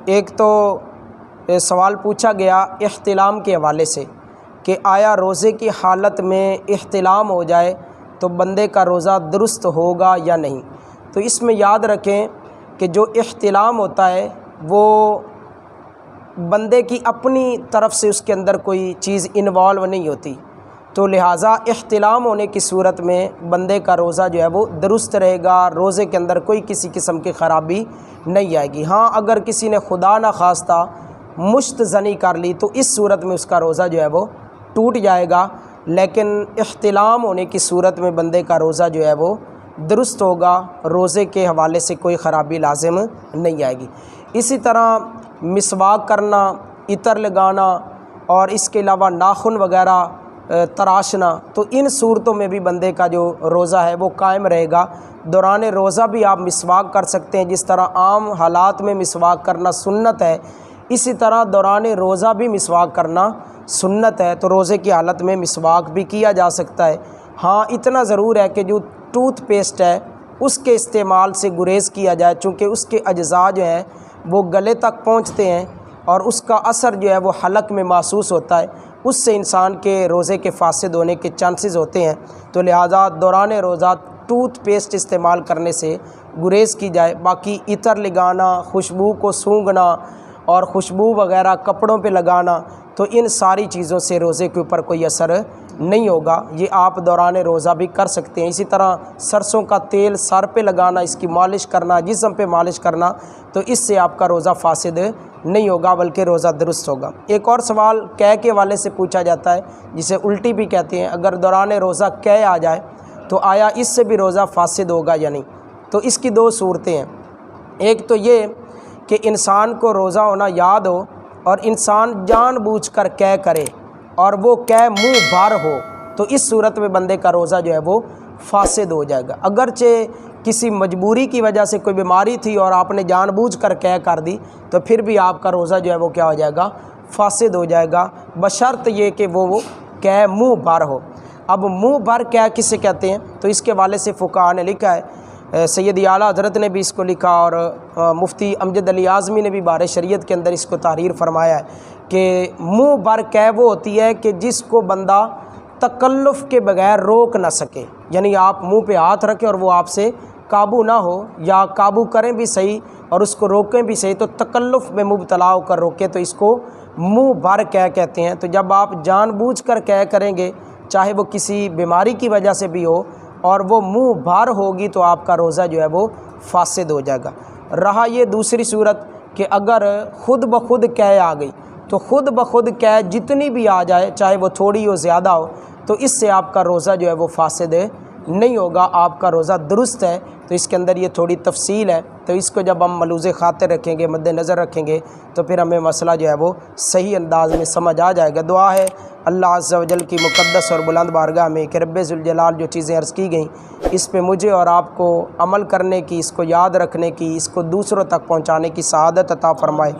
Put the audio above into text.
ایک تو سوال پوچھا گیا احتلام کے حوالے سے کہ آیا روزے کی حالت میں احتلام ہو جائے تو بندے کا روزہ درست ہوگا یا نہیں؟ تو اس میں یاد رکھیں کہ جو احتلام ہوتا ہے وہ بندے کی اپنی طرف سے اس کے اندر کوئی چیز انوالو نہیں ہوتی، تو لہٰذا احتلام ہونے کی صورت میں بندے کا روزہ جو ہے وہ درست رہے گا، روزے کے اندر کوئی کسی قسم کی خرابی نہیں آئے گی۔ ہاں اگر کسی نے خدا نخواستہ مشت زنی کر لی تو اس صورت میں اس کا روزہ جو ہے وہ ٹوٹ جائے گا، لیکن احتلام ہونے کی صورت میں بندے کا روزہ جو ہے وہ درست ہوگا، روزے کے حوالے سے کوئی خرابی لازم نہیں آئے گی۔ اسی طرح مسواک کرنا، عطر لگانا اور اس کے علاوہ ناخن وغیرہ تراشنا، تو ان صورتوں میں بھی بندے کا جو روزہ ہے وہ قائم رہے گا۔ دوران روزہ بھی آپ مسواک کر سکتے ہیں، جس طرح عام حالات میں مسواک کرنا سنت ہے اسی طرح دوران روزہ بھی مسواک کرنا سنت ہے، تو روزے کی حالت میں مسواک بھی کیا جا سکتا ہے۔ ہاں اتنا ضرور ہے کہ جو ٹوتھ پیسٹ ہے اس کے استعمال سے گریز کیا جائے، چونکہ اس کے اجزاء جو ہیں وہ گلے تک پہنچتے ہیں اور اس کا اثر جو ہے وہ حلق میں محسوس ہوتا ہے، اس سے انسان کے روزے کے فاسد ہونے کے چانسز ہوتے ہیں، تو لہٰذا دوران روزہ ٹوتھ پیسٹ استعمال کرنے سے گریز کی جائے۔ باقی عطر لگانا، خوشبو کو سونگھنا اور خوشبو وغیرہ کپڑوں پہ لگانا، تو ان ساری چیزوں سے روزے کے اوپر کوئی اثر نہیں ہوگا، یہ آپ دوران روزہ بھی کر سکتے ہیں۔ اسی طرح سرسوں کا تیل سر پہ لگانا، اس کی مالش کرنا، جسم پہ مالش کرنا، تو اس سے آپ کا روزہ فاسد نہیں ہوگا بلکہ روزہ درست ہوگا۔ ایک اور سوال قے کے حوالے سے پوچھا جاتا ہے جسے الٹی بھی کہتے ہیں، اگر دوران روزہ قے آ جائے تو آیا اس سے بھی روزہ فاسد ہوگا یا نہیں؟ تو اس کی دو صورتیں ہیں، ایک تو یہ کہ انسان کو روزہ ہونا یاد ہو اور انسان جان بوجھ کر قے کرے اور وہ قے منہ بھر ہو، تو اس صورت میں بندے کا روزہ جو ہے وہ فاسد ہو جائے گا۔ اگرچہ کسی مجبوری کی وجہ سے کوئی بیماری تھی اور آپ نے جان بوجھ کر قے کر دی تو پھر بھی آپ کا روزہ جو ہے وہ کیا ہو جائے گا؟ فاسد ہو جائے گا، بشرط یہ کہ وہ قے منہ بھر ہو۔ اب منہ بھر قے کسے کہتے ہیں؟ تو اس کے حوالے سے فقہاء نے لکھا ہے، سید اعلیٰ حضرت نے بھی اس کو لکھا اور مفتی امجد علی اعظمی نے بھی بارِ شریعت کے اندر اس کو تحریر فرمایا ہے کہ منہ بھر قے وہ ہوتی ہے کہ جس کو بندہ تکلف کے بغیر روک نہ سکے، یعنی آپ منہ پہ ہاتھ رکھیں اور وہ آپ سے قابو نہ ہو، یا قابو کریں بھی صحیح اور اس کو روکیں بھی صحیح، تو تکلف میں مبتلا ہو کر روکیں تو اس کو منہ بھر قے کہتے ہیں۔ تو جب آپ جان بوجھ کر قے کریں گے، چاہے وہ کسی بیماری کی وجہ سے بھی ہو اور وہ منہ بھر ہوگی، تو آپ کا روزہ جو ہے وہ فاسد ہو جائے گا۔ رہا یہ دوسری صورت کہ اگر خود بخود قے آ گئی، تو خود بخود قے جتنی بھی آ جائے، چاہے وہ تھوڑی ہو زیادہ ہو، تو اس سے آپ کا روزہ جو ہے وہ فاسد نہیں ہوگا، آپ کا روزہ درست ہے۔ تو اس کے اندر یہ تھوڑی تفصیل ہے، تو اس کو جب ہم ملوز خاطر رکھیں گے، مد نظر رکھیں گے، تو پھر ہمیں مسئلہ جو ہے وہ صحیح انداز میں سمجھ آ جائے گا۔ دعا ہے اللہ عز و جل کی مقدس اور بلند بارگاہ میں کہ رب ذوالجلال جو چیزیں عرض کی گئیں اس پہ مجھے اور آپ کو عمل کرنے کی، اس کو یاد رکھنے کی، اس کو دوسروں تک پہنچانے کی سعادت عطا فرمائے۔